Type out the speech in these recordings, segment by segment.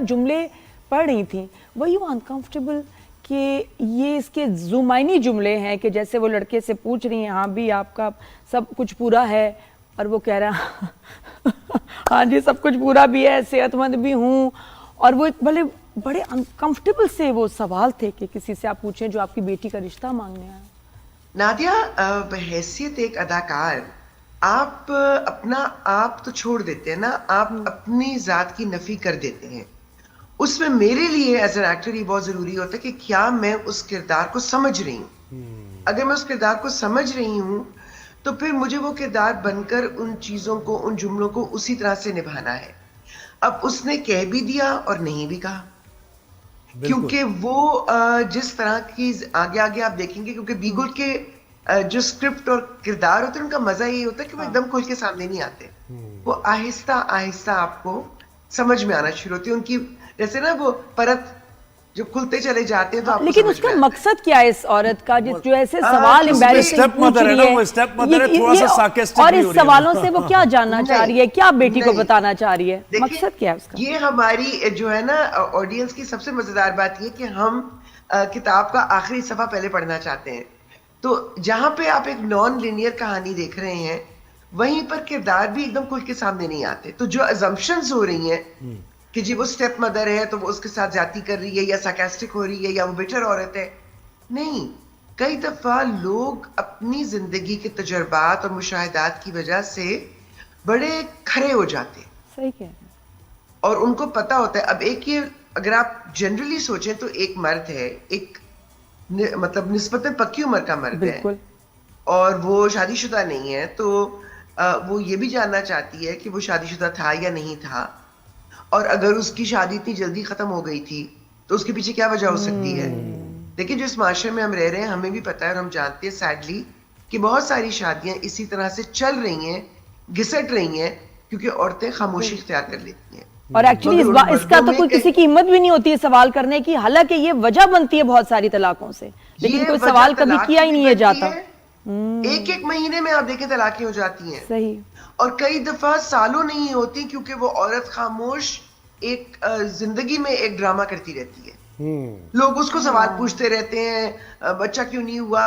जुमले पढ़ रही थी, वही वो अनकंफर्टेबल कि ये इसके जुमाइनी जुमले हैं कि जैसे वो लड़के से पूछ रही हैं, हाँ भी आपका सब कुछ पूरा है, और वो कह रहा हाँ जी सब कुछ पूरा भी है, सेहतमंद भी हूँ। और वो एक बड़े अनकंफर्टेबल से वो सवाल थे कि किसी से आप पूछें जो आपकी बेटी का रिश्ता मांगने आया। नादिया, बहैसियत एक अदाकार आप अपना आप तो छोड़ देते हैं ना, आप अपनी जात की नफी कर देते हैं। उसमें मेरे लिए एज एन एक्टर ये बहुत जरूरी होता है कि क्या मैं उस किरदार को समझ रही हूँ। अगर मैं उस किरदार को समझ रही हूँ तो फिर मुझे वो किरदार बनकर उन चीजों को, उन जुमलों को उसी तरह से निभाना है। अब उसने कह भी दिया और नहीं भी कहा, क्योंकि वो जिस तरह की आगे आगे आप देखेंगे, क्योंकि बीगुल के जो स्क्रिप्ट और किरदार होते हैं उनका मजा यही होता है कि वो एकदम खुल के सामने नहीं आते। वो आहिस्ता आहिस्ता आपको समझ में आना शुरू होती है। उनकी जैसे ना वो परत जो खुलते चले जाते हैं तो आपको लेकिन समझ उसका में आता मकसद क्या है इस औरत का जो ऐसे सवाल एम्बैरेसिंग पूछ रही है, और इस सवालों से वो क्या जानना चाह रही है, क्या बेटी को बताना चाह रही है, मकसद क्या है उसका? ये हमारी जो है ना ऑडियंस की सबसे मजेदार बात ये कि हम किताब का आखिरी सफा पहले पढ़ना चाहते हैं। तो जहां पे आप एक नॉन लिनियर कहानी देख रहे हैं, वहीं पर किरदार भी एकदम खुल के सामने नहीं आते। तो जो अजम्पशंस हो रही हैं कि जी वो स्टेप मदर है तो वो उसके साथ जाती कर रही है, या सार्कास्टिक हो रही है, या वो बेटर औरत है, नहीं। कई दफा लोग अपनी जिंदगी के तजुर्बात और मुशाहिदात की वजह से बड़े खरे हो जाते हैं। सही कह रहे हैं। और उनको पता होता है। अब एक ये अगर आप जनरली सोचें तो एक मर्द है, एक मतलब निस्बतन पक्की उम्र का मर्द है, और वो शादीशुदा नहीं है, तो वो ये भी जानना चाहती है कि वो शादीशुदा था या नहीं था, और अगर उसकी शादी इतनी जल्दी खत्म हो गई थी तो उसके पीछे क्या वजह हो सकती है। लेकिन जो इस माशरे में हम रह रहे हैं, हमें भी पता है और हम जानते हैं सैडली कि बहुत सारी शादियां इसी तरह से चल रही हैं, घिसट रही हैं, क्योंकि औरतें खामोशी इख्तियार कर लेती हैं। और एक्चुअली इसका तो कोई किसी की हिम्मत भी नहीं होती है सवाल करने की, हालांकि ये वजह बनती है बहुत सारी तलाकों से, लेकिन कोई सवाल कभी किया ही नहीं है जाता। एक एक महीने में आप देखें तलाकें हो जाती हैं। सही। और कई दफा सालों नहीं होती, क्योंकि वो औरत खामोश एक जिंदगी में एक ड्रामा करती रहती है। लोग उसको सवाल पूछते रहते हैं, बच्चा क्यों नहीं हुआ,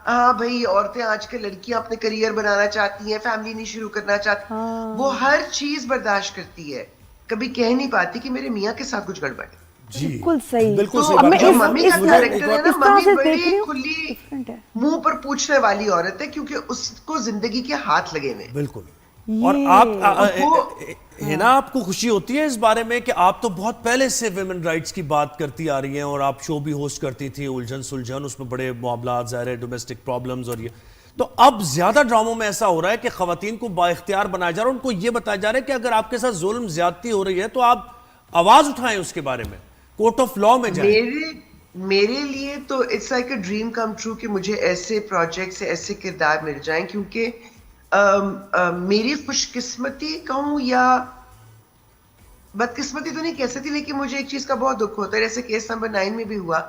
हाँ भाई औरतें आजकल लड़कियां अपने करियर बनाना चाहती हैं, फैमिली नहीं शुरू करना चाहती। वो हर चीज बर्दाश्त करती है, कभी कह नहीं पाती कि मेरे मियाँ के साथ कुछ गड़बड़ है। बिल्कुल सही, बिल्कुल सही बात। जो मम्मी का कैरेक्टर है ना, मम्मी बड़ी खुली मुंह पर पूछने वाली औरत है, क्योंकि उसको जिंदगी के हाथ लगे हुए। बिल्कुल। और आप है ना, आपको खुशी होती है इस बारे में कि आप तो बहुत पहले से विमेन राइट्स की बात करती आ रही हैं, और आप शो भी होस्ट करती थी उलझन सुलझन, उसमें बड़े मामला ज़ाहिर है, डोमेस्टिक प्रॉब्लम्स, और ये तो अब ज्यादा ड्रामों में ऐसा हो रहा है कि खवातीन को बाइख्तियार बनाया जा रहा है, उनको ये बताया जा रहा है कि अगर आपके साथ जुल्म ज्यादती हो रही है तो आप आवाज उठाएं उसके बारे में, कोर्ट ऑफ लॉ में जाएं। मेरे लिए तो it's like a dream come true कि मुझे ऐसे प्रोजेक्ट से ऐसे किरदार मिल जाएं, क्योंकि मेरी खुशकिस्मती कहूं या बदकिस्मती तो नहीं कह सकती, लेकिन मुझे एक चीज का बहुत दुख होता है, जैसे केस नंबर 9 में भी हुआ।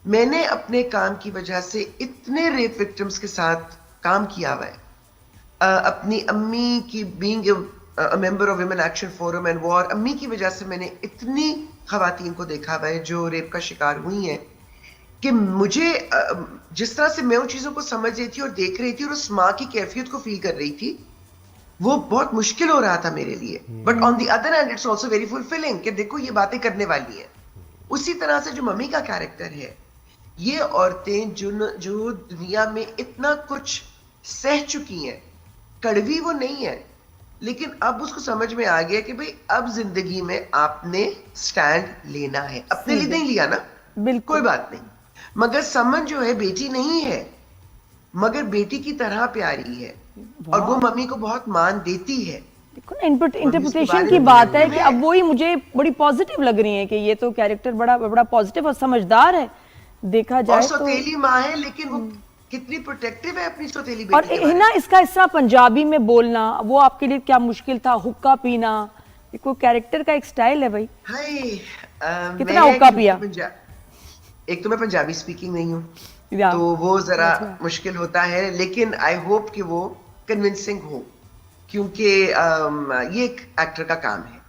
मैंने अपने काम की वजह से इतने रेप विक्टिम्स के साथ काम किया हुआ है। अपनी अम्मी की being a member of women action forum and war, अम्मी की वजह से मैंने इतनी खवातीन को देखा हुआ है जो रेप का शिकार हुई हैं, कि मुझे जिस तरह से मैं उन चीजों को समझ रही थी और देख रही थी और उस माँ की कैफियत को फील कर रही थी, वो बहुत मुश्किल हो रहा था मेरे लिए। But on the other hand it's also very fulfilling कि देखो ये बातें करने वाली है। उसी तरह से जो मम्मी का कैरेक्टर है, ये औरतें जो दुनिया में इतना कुछ सह चुकी हैं, कड़वी वो नहीं है, लेकिन अब उसको समझ में आ गया कि भाई अब जिंदगी में आपने स्टैंड लेना है। अपने लिए नहीं लिया ना, बिल्कुल कोई बात नहीं, मगर समन जो है बेटी नहीं है, मगर बेटी की तरह प्यारी है, और वो मम्मी को बहुत मान देती है। इंटरप्रिटेशन की बात है कि अब वही मुझे बड़ी पॉजिटिव लग रही है कि ये तो कैरेक्टर बड़ा बड़ा पॉजिटिव और समझदार है, देखा जाए और सौतेली माँ है, लेकिन वो कितनी प्रोटेक्टिव है अपनी सौतेली बेटी। और ना इसका हिस्सा पंजाबी में बोलना, वो आपके लिए क्या मुश्किल था? हुक्का पीना, कोई कैरेक्टर का एक स्टाइल है भाई। कितना हुक्का पिया? एक तो मैं पंजाबी स्पीकिंग नहीं हूँ, तो वो जरा मुश्किल होता है, लेकिन आई होप कि वो कन्विंसिंग हो, क्योंकि ये एक एक्टर का काम है।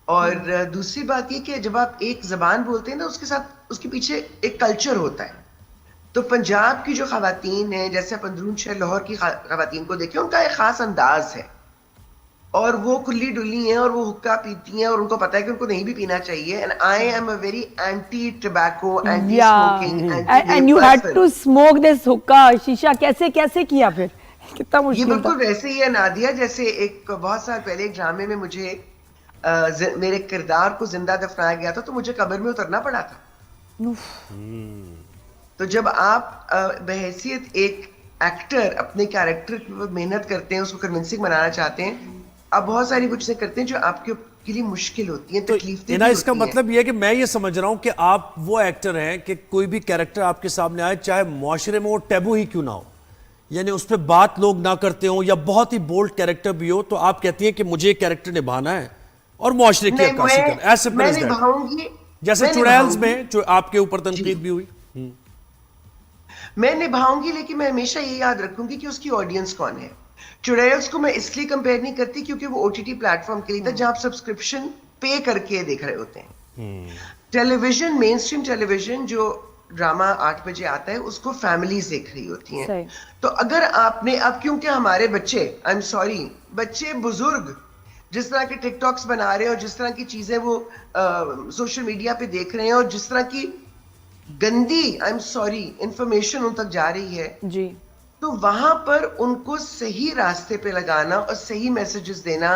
और दूसरी बात ये कि जब आप एक जबान बोलते हैं ना, उसके साथ उसके पीछे एक कल्चर होता है। तो पंजाब की जो खवातीन हैं, जैसे आप अंदरून शहर लाहौर की खवातीन को देखें, उनका एक खास अंदाज है और वो खुली डुली हैं और वो हुक्का पीती हैं और उनको पता है कि उनको नहीं भी पीना चाहिए। And I am a very anti tobacco, anti smoking, and you had to smoke this hookah, शीशा कैसे कैसे किया फिर? कितना ये मुश्किल था। बिल्कुल वैसे ही है नादिया, जैसे एक बहुत साल पहले एक ड्रामे में मुझे मेरे किरदार को जिंदा दफनाया गया था, तो मुझे कब्र में उतरना पड़ा था। उफ, तो जब आप बहैसियत एक एक्टर अपने कैरेक्टर के ऊपर मेहनत करते हैं, उसको कन्विंसिंग बनाना चाहते हैं, आप बहुत सारी कुछ चीजें करते हैं जो आपके के लिए मुश्किल होती है, तो तकलीफ इना इसका मतलब यह है कि मैं ये समझ रहा हूं कि आप वो एक्टर हैं कि कोई भी कैरेक्टर आपके सामने आए, चाहे मुआशरे में वो टैबू ही क्यों ना हो, यानी उस पर बात लोग ना करते हो या बहुत ही बोल्ड कैरेक्टर भी हो, तो आप कहती हैं कि मुझे ये कैरेक्टर निभाना है और मुआशरे की अक्कासी करना है। As simple as that. निभाऊंगी, जैसे चुड़ैल्स में जो आपके ऊपर तनकीद भी हुई। मैं निभाऊंगी, लेकिन मैं हमेशा ये याद रखूंगी कि उसकी ऑडियंस कौन है। चुड़ैल्स को मैं इसलिए कंपेयर नहीं करती क्योंकि वो ओटीटी प्लेटफॉर्म के लिए था जहां आप सब्सक्रिप्शन पे करके देख रहे होते हैं। टेलीविजन, मेन स्ट्रीम टेलीविजन, जो ड्रामा 8 बजे आता है, उसको फैमिलीज देख रही होती हैं। सही। तो अगर आपने, अब क्योंकि हमारे बच्चे, आई एम सॉरी, बच्चे बुजुर्ग जिस तरह के टिकटॉक्स बना रहे हैं और जिस तरह की चीजें वो सोशल मीडिया पे देख रहे हैं और जिस तरह की गंदी, आई एम सॉरी, इंफॉर्मेशन उन तक जा रही है, जी, तो वहां पर उनको सही रास्ते पे लगाना और सही मैसेजेस देना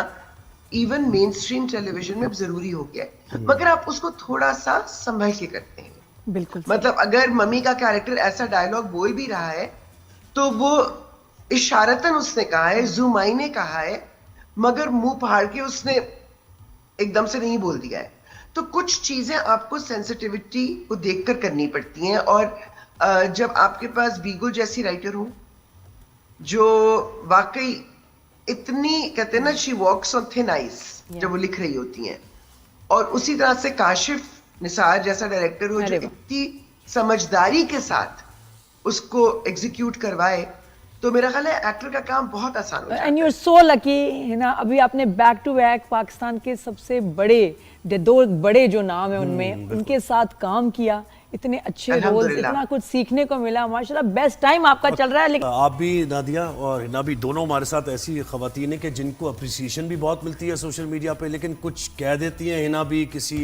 इवन मेन स्ट्रीम टेलीविजन में जरूरी हो गया है। मगर आप उसको थोड़ा सा संभल के करते हैं। बिल्कुल। मतलब अगर मम्मी का कैरेक्टर ऐसा डायलॉग बोल भी रहा है तो वो इशारतन उसने कहा है, जुमाई ने कहा है, मगर मुंह फाड़ के उसने एकदम से नहीं बोल दिया है। तो कुछ चीजें आपको सेंसिटिविटी को देखकर करनी पड़ती हैं। और जब आपके पास बीगो जैसी राइटर हो जो वाकई इतनी, कहते हैं ना, she walks on thin ice जब वो लिख रही होती हैं, और उसी तरह से काशिफ निसार जैसा डायरेक्टर हो जो इतनी समझदारी के साथ उसको एग्जीक्यूट करवाए, तो मेरा ख्याल है एक्टर का काम बहुत आसान हो जाता है। And you are so lucky, है ना। अभी आपने बैक टू बैक पाकिस्तान के सबसे बड़े, दो बड़े जो नाम है उनमें, उनके साथ काम किया, इतने अच्छे रोल्स, अल्हम्दुलिल्लाह। इतना कुछ सीखने को मिला, माशाल्लाह। बेस्ट टाइम आपका चल रहा है। लेकिन आप भी नादिया और हिना भी दोनों हमारे साथ ऐसी खवातीन हैं कि जिनको अप्रिसिएशन भी बहुत मिलती है सोशल मीडिया पे, लेकिन कुछ कह देती हैं। हिना भी किसी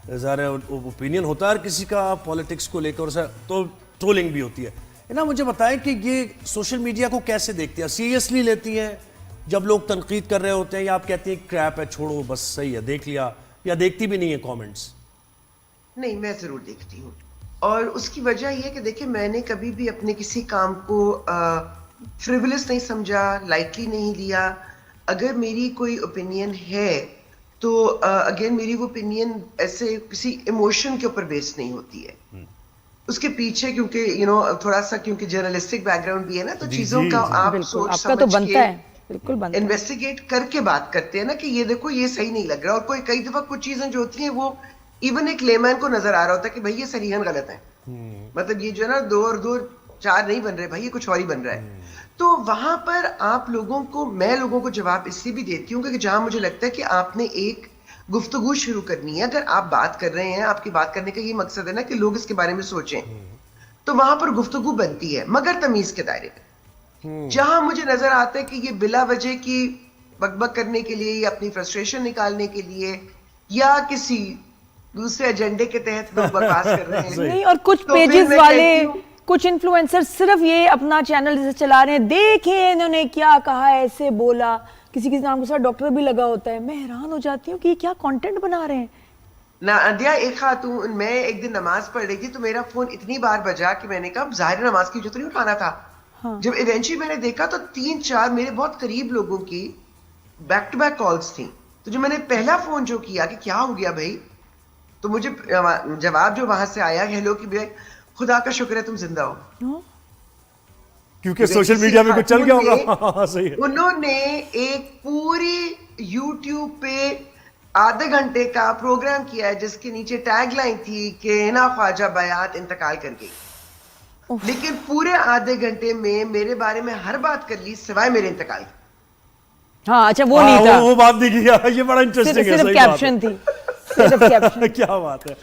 ज़ाहिर ओपिनियन होता है किसी का पॉलिटिक्स को लेकर, तो ट्रोलिंग भी होती है। हिना, मुझे बताएं कि ये सोशल मीडिया को कैसे देखती हैं? सीरियसली लेती हैं जब लोग तनकीद कर रहे होते हैं, या आप कहती हैं क्रैप है, छोड़ो बस, सही है, देख लिया, या देखती भी नहीं है कमेंट्स? नहीं, मैं जरूर देखती हूँ। और उसकी वजह यह है कि देखिए, मैंने कभी भी अपने किसी काम को फ्रिवलस नहीं समझा, लाइटली नहीं लिया। अगर मेरी कोई ओपिनियन है तो अगेन मेरी वो ओपिनियन ऐसे किसी इमोशन के ऊपर बेस्ड नहीं होती है। उसके पीछे क्योंकि थोड़ा सा क्योंकि जर्नलिस्टिक बैकग्राउंड भी है ना, तो चीजों का आप सोच आपका तो समझ बनता के है, बिल्कुल बनता है। इन्वेस्टिगेट करके बात करते हैं ना कि ये देखो ये सही नहीं लग रहा। और कोई कई दफा कुछ चीजें जो होती हैं वो इवन एक लेमैन को नजर आ रहा होता है कि भाई ये सरीहन गलत है, मतलब ये जो है ना 2 और 2 4 नहीं बन रहे भाई, ये कुछ और ही बन रहा है। तो वहां पर आप लोगों को, मैं लोगों को जवाब इसलिए भी देती हूँ कि जहां मुझे लगता है कि आपने एक गुफ्तगू शुरू करनी है, अगर आप बात कर रहे हैं, आपकी बात करने का ये मकसद है ना कि लोग इसके बारे में सोचें, तो वहां पर गुफ्तगू बनती है, मगर तमीज के दायरे में। जहां मुझे नजर आता है कि ये बिला वजह की बकबक करने के लिए या अपनी फ्रस्ट्रेशन निकालने के लिए या किसी दूसरे एजेंडे के तहत लोग बकवास कर रहे हैं, नहीं, और कुछ तो फिर पेजेस मैं वाले, कहती हूँ, कुछ इन्फ्लुएंसर सिर्फ ये अपना चैनल जैसे चला रहे हैं, देखिए इन्होंने क्या कहा, ऐसे बोला, किसी किसी नाम के साथ डॉक्टर भी लगा होता है। मैं हैरान हो जाती हूँ कि ये क्या कंटेंट बना रहे हैं। नादिया, एक खातून, मैं एक दिन नमाज पढ़ रही थी तो मेरा फोन इतनी बार बजा कि मैंने कहा जाहिर नमाज की जो तो नहीं उठाना था। हाँ। जब इवेंचुअली मैंने देखा तो 3-4 मेरे बहुत करीब लोगों की बैक टू बैक कॉल्स थी। तो जो मैंने पहला फोन जो किया कि क्या हो गया भाई, तो मुझे जवाब जो वहां से आया, हेलो की भाई खुदा का शुक्र है तुम जिंदा हो, क्योंकि सोशल मीडिया में कुछ चल गया होगा। सही है। उन्होंने एक पूरी यूट्यूब पे आधे घंटे का प्रोग्राम किया है जिसके नीचे टैगलाइन थी कि हिना ख्वाजा बयात इंतकाल कर गई, लेकिन पूरे आधे घंटे में मेरे बारे में हर बात कर ली सिवाय मेरे इंतकाल। हाँ अच्छा वो नहीं था, वो बात नहीं की, ये बड़ा इंटरेस्टिंग है, सिर्फ सही बात है। कैप्शन थी, सिर्फ कैप्शन। क्या बात है।